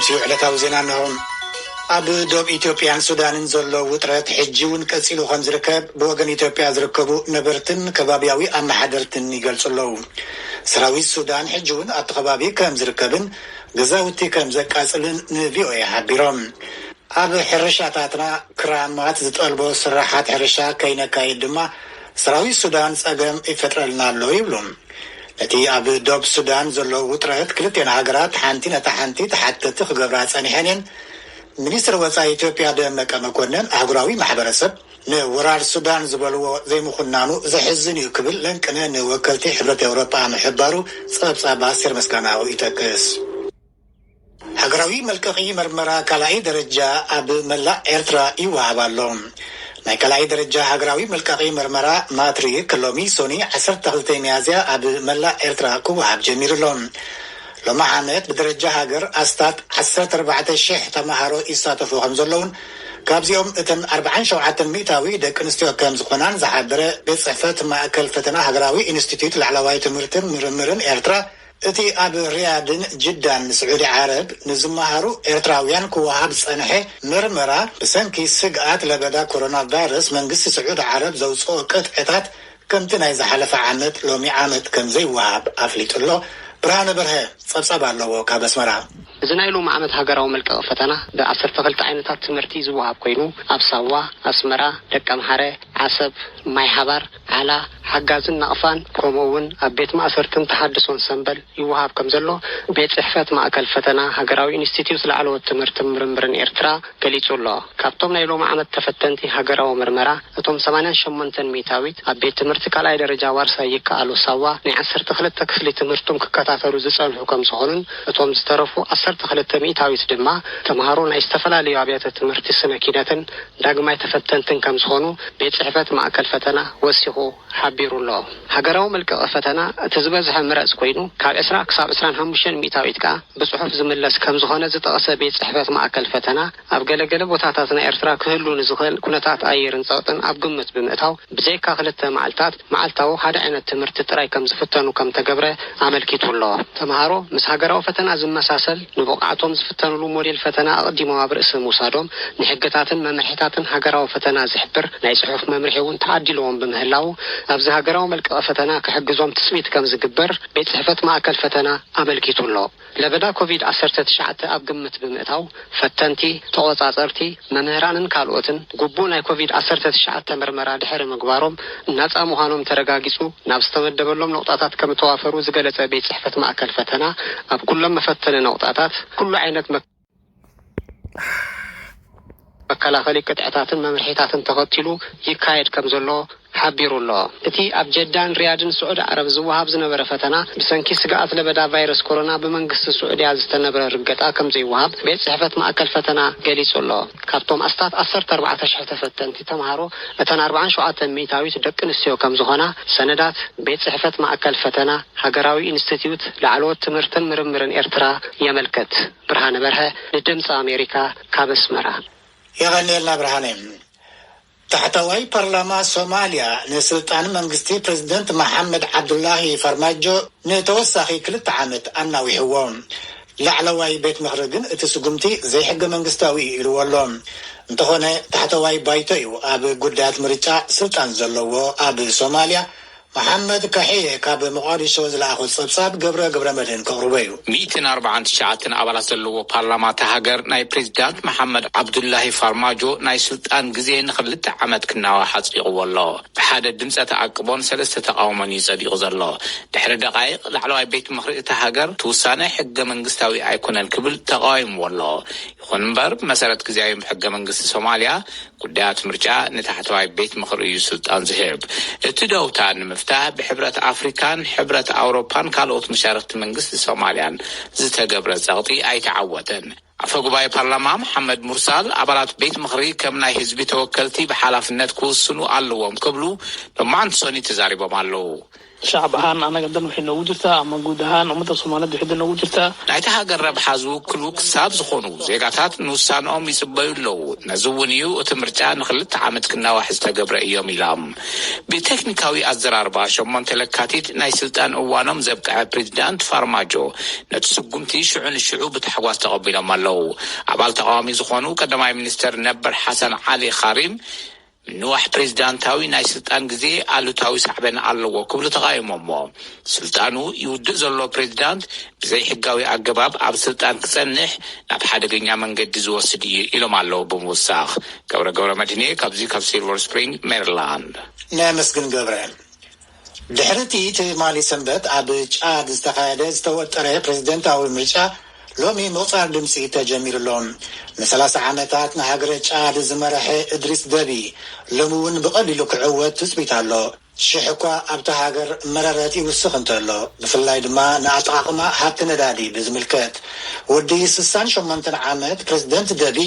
تمسيو علتاو زينا نهم أبو دوب إثيوبيان سودان زلو وطرت حجيون كسيلو خمز ركب بوغن إثيوبيا زركبو نبرتن كبابياوي أما حدرتن يقلصلو سراوي السودان حجيون أتخبابي كم زركبن غزاوتي كم زكاسلن نفيوي حبيرم أبو حرشاتاتنا كرامات زتقلبو سراحات حرشا كينا كايدما سراوي السودان سأقم إفترالنا اللو يبلوم التي أبو دوب السودان زلو وطرت كلتين عقرات حانتين تحانتي تحتى تخقبرات سانحانين ሚኒስትር ወፃኢ ኢትዮጵያ ደመቀ መኮንን አህጉራዊ ማህበረሰብ ንወራር ሱዳን ዝበልዎ ዘይምኹናኑ ዘሕዝን እዩ ክብል ለንቅነ ንወከልቲ ሕብረት ኤውሮጳ ምሕባሩ ፀብጻባ ሲር መስጋናዊ ይጠቅስ ሃገራዊ መልቀቂ መርመራ ካልኣይ ደረጃ ኣብ መላእ ኤርትራ ይወሃብ ኣሎ ናይ ካልኣይ ደረጃ ሃገራዊ መልቀቂ መርመራ ማትሪክ ሎሚ ሶኒ 12 ሚያዝያ ኣብ መላእ ኤርትራ ክወሃብ ጀሚሩ ኣሎ لما عملت بدرجة هاجر أستات 14,000 تمهارو يستاتفو خمزلون كابزيوم اتن 40 ميتاوي دك انستيو كام زقنان زحبرة بصحفة مأكل فتنة هاجراوي انستيتوت العلواي تمرتن مرمرن إيرترا اتي أب رياضن جدا سعودي عرب نزمهارو إيرتراويان كوهاب صنحي مرمرة بسنكي سقات لبدا كورونا فيروس من قصة سعودي عرب زوصو قطعتات كمتنا إذا حلف عامت لومي عامت كم زي وهاب أفليت الله برهان برهان صبصب الله وكابس مرا زنايلو معمد هاجراو ملك فتنا بأسر تغلط عينتات تمرتي زوهاب كوينو أبصوا أسمرا دكام حرة عصب ماي حبر على حجازن نقفان كومون أبيت ما أسرتن تحدثون سنبل يوهاب كمزلو بيت صحفات مأكل فتنا هاجراو إنستيتيوت العلو التمرت مرمرن إيرترا كليتو الله كابتوم نايلو معمد تفتنتي هاجراو مرمرا أتوم 8 ميتاويت أبيت تمرت كلاي درجة وارسا يكالو سوا نعسر تخلط تكفلي تمرتم ككتافرو زسال حكم صهون أتوم استرفو أسر تخلط ميتاويت دما تمهارون استفلا لي أبيات تمرت السنة كيداتن داقما تفتنتن كم صهونو بيت صحفات مأكل فتنا وسيخو حبيرو الله هاجراو ملك فتنا تزبزح مرأس كوينو كاب إسراء كساب إسران همشن ميتاويت كا بصحف زملس كم زخونة زتقص بيت صحفات مأكل فتنا أبقال قلب وتعطاتنا إرترا كهلو نزخل كنتات أيرن صوتن أبقمت بمئتاو بزيكا خلت معلتاو هذا أنا تمرت تراي كم زفتنو كم تجبره عمل كيتو الله تمهارو مس هاجراو فتنا زم مساسل نبقعتهم زفتنو لو موديل فتنا قديموا برأس موسادهم نحقتاتن ممرحتاتن هاجراو فتنا زحبر ناي صحف ممرحيون تعدلوهم بمهلاو أبز هاجراو ملك فتنا كحجزهم تسميت كم زجبر بيت صحفات معكل فتنا عمل كيتو الله لبدا كوفيد 19 أبقمت بمئتاو فتنتي توصعصرتي ممهرانن كالوتن قبونا كوفيد 19 مرمرا دحر مقبارهم الناس أموهانهم ترقاقسو نابستمد دبلهم نقطات كم توافروا زقلت بيت صحفات معكل فتنا أب كلهم مفتن نقطات كل عينة مكلا خليك قطعتاتن ممرحيتاتن تغطيلو يكايد كم زلو حبيرو الله اتي اب جدان رياضن سعود عرب زوهاب زنبره فتنا بسنكي سقات لبدا فيروس كورونا بمنغست السعوديه زتنبره رغطا كم زي وهاب بيت صحفت ماكل فتنا غليص الله كابتوم استات 14 تفتنتي تمهارو اتن 47 ميتاويت دقنسيو كم زهونا سندات بيت صحفت ماكل فتنا هاجراوي انستيتيوت لعلوت تمرتن مرمرن إيرترا يملكت برهان برها لدمص أمريكا كابسمرا يغني لنا برهانين تحتوي برلمان سوماليا نسلطان منغستي بريزيدنت محمد عبد الله فرماجو نتوسخي كلت عامت أناوي هوام لعلواي بيت مخرجن اتسقمتي زي حق منغستاوي يروالهم انتهونا تحتوي بايتويو أب قدات مريتا سلطان زلوو أب سوماليا محمد كحيه كاب مقادشو زلاخو صبصاب قبر مدين كغربيو 249 أبلات اللو برلمان هاجر ناي بريزيدنت محمد عبد الله فرماجو ناي سلطان غزين خلت عمد كناوا حصيق والله بحد دمصه تعقبون 3 تقاومن يصديق زلو دحر دقائق لعلواي بيت مخرجة هاجر توسانه حق منغستاوي ايكون الكبل تقايم والله يكون بر مسارات غزايم حق منغست سوماليا قدات مرجع نتحتواي بيت مخرجة سلطان زهيب اتدوتان مفتاح بحبرة أفريكان حبرة أوروبان كالوت مشاركة منغست سوماليان زتقبر الزغطي أي تعوتن عفقباي برلمان محمد مرسال أبرات بيت مخري كمنا حزب توكلتي بحلف النت كوسنو ألوهم قبلو لما عند سوني تزاربهم ألو شعب هان أنا قدرنا وحنا وجرتها أما جود هان أمد الصومالية وحنا وجرتها ናይቲ ሃገር ረብሓ ዝውክሉ ክሳብ ዝኾኑ ዜጋታት ንውሳንኦም ይጽበዩ ኣለዉ ነዝውን እዩ እቲ ምርጫ ንክልተ ዓመት ክናዋሕ ዝተገብረ እዮም ኢሎም ብቴክኒካዊ ኣዘራርባ 8 ለካቲት ናይ ስልጣን እዋኖም ዘብቅዐ ፕሬዚዳንት ፋርማጆ ነቲ ስጉምቲ ሽዑ ንሽዑ ብታሕጓስ ተቐቢሎም ኣለዉ ኣባል ተቃዋሚ ዝኾኑ ቀዳማይ ሚኒስተር ነበር ሓሰን ዓሊ ኻሪም ንዋሕ ፕሬዚዳንታዊ ናይ ስልጣን ግዜ ኣሉታዊ ሳዕበን ኣለዎ ክብሉ ተቃይሞሞ ስልጣኑ ይውድእ ዘሎ ፕሬዚዳንት ብዘይ ሕጋዊ ኣገባብ ኣብ ስልጣን ክጸንሕ ናብ ሓደገኛ መንገዲ ዝወስድ እዩ ኢሎም ኣለዉ ብምውሳኽ ገብረ መድህኔ ካብዚ ካብ ሲልቨር ስፕሪንግ ሜሪላንድ ናመስግን ገብረ ድሕርቲ ትማሊ ሰንበት ኣብ ጫድ ዝተኻየደ ዝተወጠረ ፕሬዚደንታዊ ምርጫ ሎሚ ምቕፃር ድምፂ ተጀሚሩሎም ን30 ዓመታት ንሃገረ ጫድ ዝመረሐ እድሪስ ደቢ ሎሚ እውን ብቐሊሉ ክዕወት ትፅቢት ኣሎ ሽሕ እኳ ኣብቲ ሃገር መረረት ይውስኽ እንተሎ ብፍላይ ድማ ንኣጠቓቕማ ሃብቲ ነዳዲ ብዝምልከት ወዲ 68 ዓመት ፕሬዚደንት ደቢ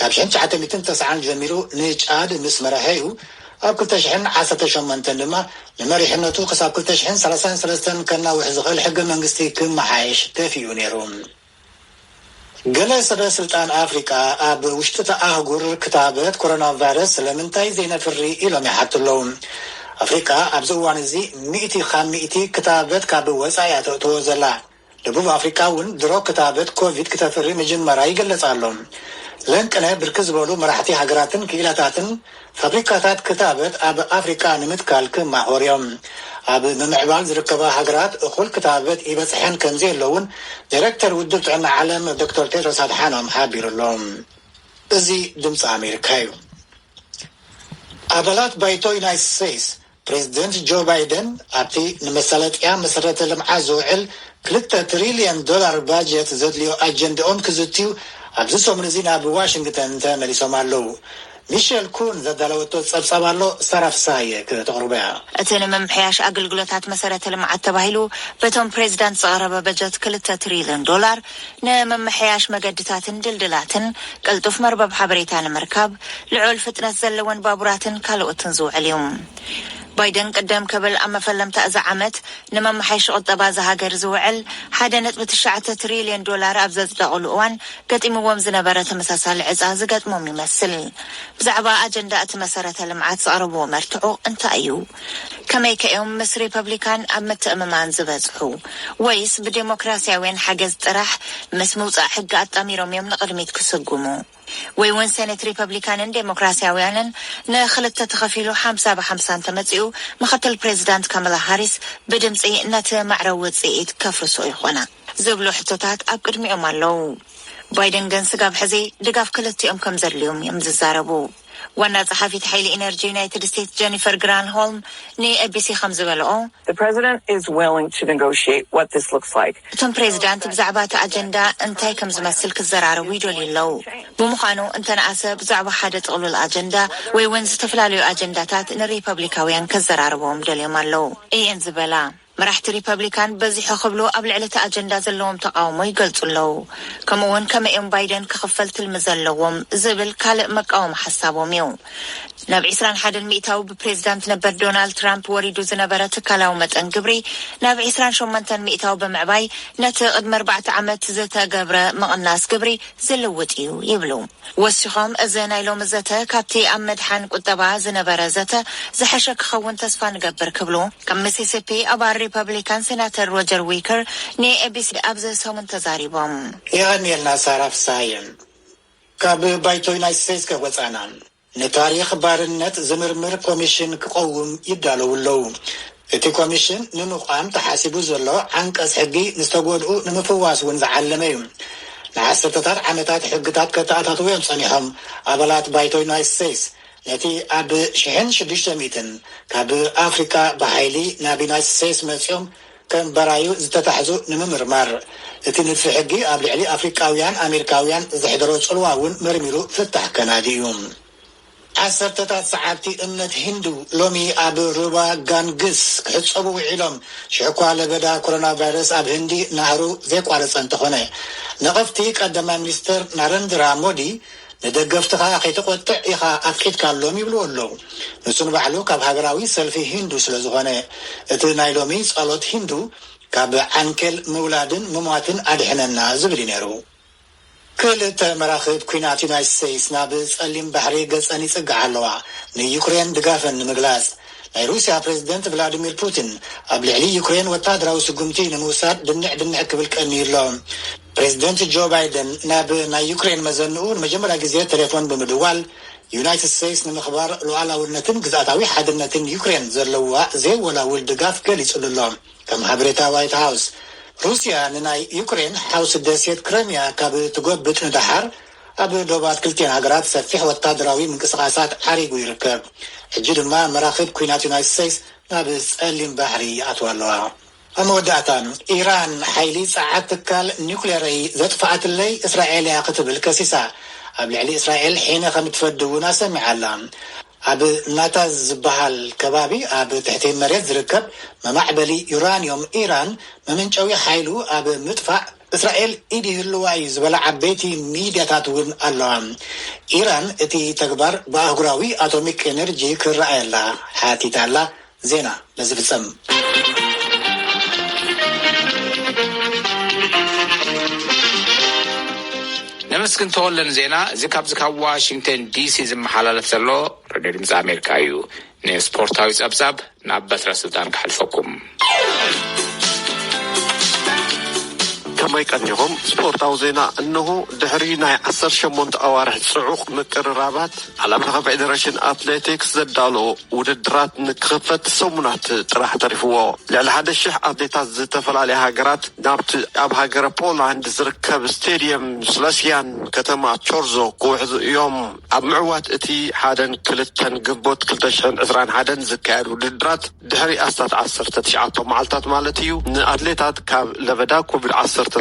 ካብ 1990 ጀሚሩ ንጫድ ምስ መረሐ እዩ ኣብ 2018 ድማ ንመሪሕነቱ ክሳብ 2033 ከናውሕ ዝኽእል ሕገ መንግስቲ ክመሓየሽ ተፊኡ ነይሩ ገለ ሰበ ስልጣን ኣፍሪቃ ኣብ ውሽጢ ኣህጉር ክታበት ኮሮና ቫይረስ ስለምንታይ ዘይነፍሪ ኢሎም ይሓትለው ኣፍሪቃ ኣብዚ እዋን እዚ 100 ክታበት ካብ ወፃኢ ኣተእትዎ ዘላ ደቡብ ኣፍሪቃ እውን ድሮ ክታበት ኮቪድ ክተፍሪ መጀመራ ይገለጽ ኣሎ ለንቅነ ብርክ ዝበሉ መራሕቲ ሃገራትን ክኢላታትን ፋብሪካታት ክታበት ኣብ ኣፍሪቃ ንምትካል ክማሕወር እዮም ኣብ ምምዕባል ዝርከባ ሃገራት እኹል ክታበት ይበፅሐን ከምዚ ኣለውን ዳይሬክተር ውድብ ጥዕና ዓለም ዶክተር ቴድሮስ ኣድሓኖም ሓቢሩሎም እዚ ድምፂ ኣሜሪካ እዩ ኣባላት ባይቶ ዩናይትድ ስቴትስ ፕሬዚደንት ጆ ባይደን ኣብቲ ንመሰለጥያ መሰረተ ልምዓት ዝውዕል $2 ትሪልዮን ባጀት ዘድልዮ ኣጀንዳኦም ክዝትዩ ኣብዚ ሰሙን እዚ ናብ ዋሽንግተን ተመሊሶም ኣለዉ ሚሸል ኩን ዘዳለወቶ ጸብጸብ ኣሎ ሰራፍሳየ ከተቕርበያ እቲ ንምምሕያሽ ኣገልግሎታት መሰረተ ልምዓት ተባሂሉ በቶም ፕሬዚዳንት ዝቐረበ በጀት $2 ትሪልዮን ንምምሕያሽ መገድታትን ድልድላትን ቅልጡፍ መርበብ ሓበሬታ ንምርካብ ልዑል ፍጥነት ዘለወን ባቡራትን ካልኦትን ዝውዕል እዩ ባይደን ቀደም ከብል ኣብ መፈለምታ እዚ ዓመት ንመምሓይሽ ቁጠባ ዝሃገር ዝውዕል $1.9 ትሪልዮን ኣብ ዘጽደቕሉ እዋን ገጢምዎም ዝነበረ ተመሳሳሊ ዕፃ ዝገጥሞም ይመስል ብዛዕባ ኣጀንዳ እቲ መሰረተ ልምዓት ዝቐረብዎ መርትዑ እንታይ እዩ ከመይ ከዮም ምስ ሪፐብሊካን ኣብ ምትእምማን ዝበጽሑ ወይስ ብዴሞክራሲያውያን ሓገዝ ጥራሕ ምስ ምውፃእ ሕጊ ኣጣሚሮም እዮም ንቕድሚት ክስጉሙ ወይ እውን ሴኔት ሪፐብሊካንን ዴሞክራሲያውያንን ንኽልተ ተኸፊሉ 50-50 ተመጺኡ ምክትል ፕሬዚዳንት ካማላ ሃሪስ ብድምፂ ነቲ ማዕረው ውፅኢት ከፍርሶ ይኾና ዝብሉ ሕቶታት ኣብ ቅድሚኦም ኣለዉ ባይደን ግን ስጋብ ሕዚ ድጋፍ ክልቲኦም ከም ዘድልዮም እዮም ዝዛረቡ ዋና ጸሓፊት ሓይሊ ኢነርጂ ዩናይትድ ስቴትስ ጀኒፈር ግራንሆልም ንኤቢሲ ከም ዝበልኦ The president is willing to negotiate what this looks like. እቶም ፕሬዚዳንት ብዛዕባ እቲ ኣጀንዳ እንታይ ከም ዝመስል ክዘራረቡ ይደልዩ ኣለዉ ብምዃኑ እንተነኣሰ ብዛዕባ ሓደ ጥቕሉል ኣጀንዳ ወይ እውን ዝተፈላለዩ ኣጀንዳታት ንሪፐብሊካውያን ከዘራርቦም ደልዮም ኣለዉ እየን ዝበላ መራሕቲ ሪፐብሊካን በዚሑ ክብሉ ኣብ ልዕሊ ኣጀንዳ ዘለዎም ተቃውሞ ይገልጹ ኣለዉ ከምኡውን ከመኦም ባይደን ክኽፈል ትልሚ ዘለዎም ዝብል ካልእ መቃወሚ ሓሳቦም እዩ ናብ 21% ብፕሬዚዳንት ነበር ዶናልድ ትራምፕ ወሪዱ ዝነበረ ትካላዊ መጠን ግብሪ ናብ 28% ብምዕባይ ነቲ ቅድሚ 4 ዓመት ዝተገብረ መቕናስ ግብሪ ዝልውጥ እዩ ይብሉ ወሲኾም እዚ ናይ ሎሚ ዘተ ካብቲ ኣብ መድሓን ቁጠባ ዝነበረ ዘተ ዝሓሸ ክኸውን ተስፋ ንገብር ክብሉ ከም ሚሲሲፒ ኣባል ሪፐብሊካን ሴናተር ሮጀር ዊከር ንኤቢሲ ኣብ ሰሙን ተዛሪቦም የቐኒየልና ሳራፍሳየን ካብ ባይቶ ዩናይትድ ስቴትስ ከወፃና ንታሪክ ባርነት ዝምርምር ኮሚሽን ክቆውም ይዳለው ኣለዉ እቲ ኮሚሽን ንንቋም ተሓሲቡ ዘሎ ዓንቀጽ ሕጊ ንዝተጎድኡ ንምፍዋስ እውን ዝዓለመ እዩ ንዓሰርተታት ዓመታት ሕግታት ከተኣታትውዮም ጸኒሖም ኣባላት ባይቶ ዩናይትድ ስቴትስ ነቲ ኣብ 1600 ካብ ኣፍሪካ ብሓይሊ ናብ ዩናይትድ ስቴትስ መጺኦም ከም በራዩ ዝተታሕዙ ንምምርማር እቲ ንድፊ ሕጊ ኣብ ልዕሊ ኣፍሪካውያን ኣሜሪካውያን ዘሕደሮ ጽልዋ እውን መርሚሩ ፍታሕ ከናዲ እዩ ዓሰርተታት ሰዓብቲ እምነት ሂንዱ ሎሚ ኣብ ሩባ ጋንግስ ክሕፀቡ ውዒሎም ሽዕኳ ለበዳ ኮሮና ቫይረስ ኣብ ህንዲ ናህሩ ዘይቋረፀ እንተኾነ ነቐፍቲ ቀዳማይ ሚኒስትር ናረንድራ ሞዲ ንደገፍትኻ ከይተቆጥዕ ኢኻ ኣፍቂድካሎም ይብሉ ኣለዉ ንሱ ንባዕሉ ካብ ሃገራዊ ሰልፊ ሂንዱ ስለ ዝኾነ እቲ ናይ ሎሚ ጸሎት ሂንዱ ካብ ዓንኬል ምውላድን ምሟትን ኣድሕነና ዝብል ነይሩ ክልተ መራኽብ ኩናት ዩናይትድ ስቴትስ ናብ ጸሊም ባሕሪ ገጸን ይጽግዓ ኣለዋ ንዩክሬን ድጋፈን ንምግላጽ ናይ ሩስያ ፕሬዚደንት ቭላዲሚር ፑቲን ኣብ ልዕሊ ዩክሬን ወታደራዊ ስጉምቲ ንምውሳድ ድንዕ ክብል ቀኒዩሎም ፕሬዚደንት ጆ ባይደን ናብ ናይ ዩክሬን መዘንኡ ንመጀመርያ ግዜ ቴሌፎን ብምድዋል ዩናይትድ ስቴትስ ንምኽባር ሉዓላውነትን ግዛኣታዊ ሓድነትን ዩክሬን ዘለዋ ዘይወላውል ድጋፍ ገሊጹሎም ከም ሓበሬታ ዋይት ሃውስ ሩስያ ንናይ ዩክሬን ሓውሲ ደሴት ክረምያ ካብ ትጎብጥ ንዳሓር ኣብ ዶባት ክልቲአን ሃገራት ሰፊሕ ወታደራዊ ምንቅስቃሳት ዓሪጉ ይርከብ ሕጂ ድማ መራኽብ ኩናት ዩናይትድ ስቴትስ ናብ ጸሊም ባሕሪ ኣትዋ ኣለዋ ኣብ መወዳእታ ኢራን ሓይሊ ጸዓት ትካል ኒውክሌር ዘጥፍኣትለይ እስራኤል እያ ክትብል ከሲሳ ኣብ ልዕሊ እስራኤል ሒነ ከም ትፈዲ እውን ኣሰሚዓ ኣላ ኣብ ናታዝ ዝበሃል ከባቢ ኣብ ትሕቲ መሬት ዝርከብ መማዕበሊ ዩራንዮም ኢራን መመንጨዊ ሓይሉ ኣብ ምጥፋእ እስራኤል ኢድ ይህልዋ እዩ ዝበላ ዓበይቲ ሚድያታት እውን ኣለዋ ኢራን እቲ ተግባር ብኣህጉራዊ ኣቶሚክ ኤነርጂ ክረኣየላ ሓቲታ ኣላ ዜና ነዚ ፍጸም ነመስግን ተወለን ዜና እዚ ካብ ዋሽንግተን ዲሲ ዝመሓላለፍ ዘሎ ሬድዮ ድምፂ ኣሜሪካ እዩ ንስፖርታዊ ጸብጻብ ናብ በትረ ስልጣን ክሕልፈኩም ከመይ ቀኒኹም ስፖርታዊ ዜና እንሆ ድሕሪ ናይ 18 ኣዋርሕ ጽዑቕ ምቅርራባት ዓለም ለኸ ፌደሬሽን ኣትሌቲክስ ዘዳሎ ውድድራት ንክኽፈት ሰሙናት ጥራሕ ተሪፍዎ ልዕሊ 1,000 ኣትሌታት ዝተፈላለየ ሃገራት ናብቲ ኣብ ሃገረ ፖላንድ ዝርከብ ስቴድየም ስለስያን ከተማ ቾርዞ ክውሕዙ እዮም ኣብ ምዕዋት እቲ 1-2 ግንቦት 2021 ዝካየድ ውድድራት ድሕሪ ኣስታት 19 መዓልታት ማለት እዩ ንኣትሌታት ካብ ለበዳ ኮቪድ-19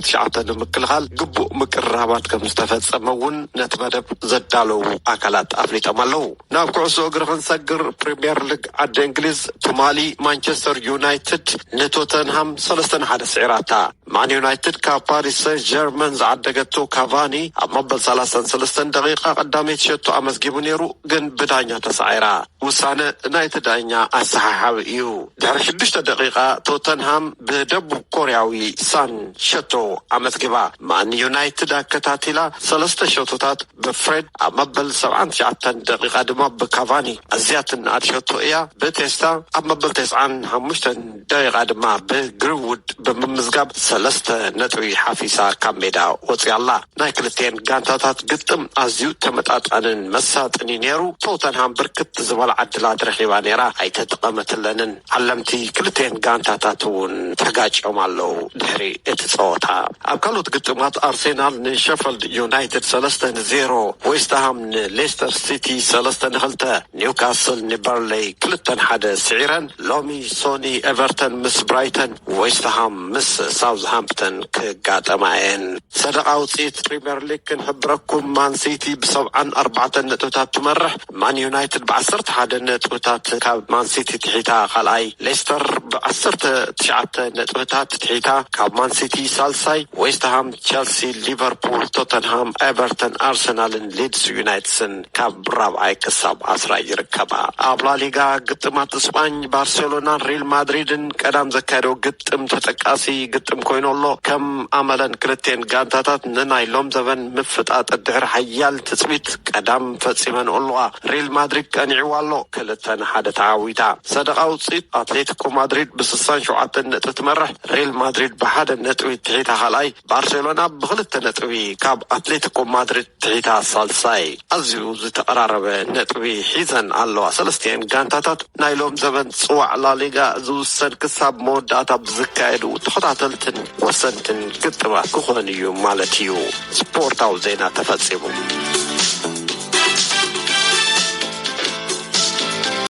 ንምክልኻል ግቡእ ምቅርራባት ከም ዝተፈጸመ እውን ነቲ መደብ ዘዳለው ኣካላት ኣፍሊጦም ኣለዉ ናብ ኩዕሶ እግሪ ክንሰግር ፕሪምየር ሊግ ዓዲ እንግሊዝ ትማሊ ማንቸስተር ዩናይትድ ንቶተንሃም 3-1 ስዒራታ ማን ዩናይትድ ካብ ፓሪስ ሰን ጀርመን ዝዓደገቶ ካቫኒ ኣብ መበል 33 ደቂቃ ቀዳመይቲ ሸቶ ኣመስጊቡ ነይሩ ግን ብዳኛ ተሳዒራ ውሳነ ናይቲ ዳኛ ኣሰሓሓቢ እዩ ድሕሪ 6 ደቂቃ ቶተንሃም ብደቡብ ኮርያዊ ሳን ሸቶ ኣመስጊባ ማን ዩናይትድ ኣከታቲላ 3 ሸቶታት ብፍሬድ ኣብ መበል 79 ደቂቃ ድማ ብካቫኒ ኣዝያትን ኣድሸቶ እያ ብቴስታ ኣብ መበል 95 ደቂቃ ድማ ብግሪንውድ ብምምዝጋብ 3 ነጥቢ ሓፊሳ ካብ ሜዳ ወፅያላ ናይ ክልቴን ጋንታታት ግጥም ኣዝዩ ተመጣጣንን መሳጥን ነይሩ ቶተንሃም ብርክት ዝበለ ዓድላት ረኺባ ነይራ ኣይተጠቐመትለንን ዓለምቲ ክልቴን ጋንታታት እውን ተጋጭዮም ኣለዉ ድሕሪ እቲ ፀወታ ኣብ ካልኦት ግጥማት ኣርሴናል ንሸፈልድ ዩናይትድ 3-0 ዌስትሃም ንሌስተር ሲቲ 3-2 ኒውካስል ንበርሌይ 2-1 ስዒረን ሎሚ ሶኒ ኤቨርተን ምስ ብራይተን ዌስትሃም ምስ ሳውዝሃምፕተን ክጋጠማየን ሰደቃ ውፅኢት ፕሪምየር ሊግ ክንሕብረኩም ማን ሲቲ ብ74 ነጥብታት ትመርሕ ማን ዩናይትድ ብ11 ነጥብታት ካብ ማን ሲቲ ትሒታ ካልኣይ ሌስተር ብ19 ነጥብታት ትሒታ ካብ ማን ሲቲ ሳልሳይ ዌስትሃም ቸልሲ ሊቨርፑል ቶተንሃም ኤቨርተን ኣርሰናልን ሊድስ ዩናይትድን ካብ ራብዓይ ክሳብ 10 ይርከባ ኣብ ላሊጋ ግጥማት እስፓኝ ባርሴሎናን ሪል ማድሪድን ቀዳም ዘካየደው ግጥም ተጠቃሲ ግጥም ኮይኑ ኣሎ ከም ኣመለን ክልቴን ጋንታታት ንናይ ሎም ዘበን ምፍጣጥ ድሕሪ ሓያል ትፅቢት ቀዳም ፈፂመን ኣለዋ ሪል ማድሪድ ቀኒዕዋ ኣሎ 2-1 ተዓዊታ ሰደቃ ውፅኢት ኣትሌቲኮ ማድሪድ ብ67 ነጥቢ ትመርሕ ሪል ማድሪድ ብ1 ነጥቢ ትሒታ ካልኣይ ባርሴሎና ብ2 ነጥቢ ካብ ኣትሌቲኮ ማድሪድ ትሒታ ሳልሳይ ኣዝዩ ዝተቀራረበ ነጥቢ ሒዘን ኣለዋ ሰለስቲአን ጋንታታት ናይ ሎም ዘበን ጽዋዕ ላሊጋ ዝውሰን ክሳብ መወዳእታ ብዝካየዱ ተኸታተልትን ወሰንትን ግጥማት ክኾኑ እዩ ማለት እዩ ስፖርታዊ ዜና ተፈጺሙ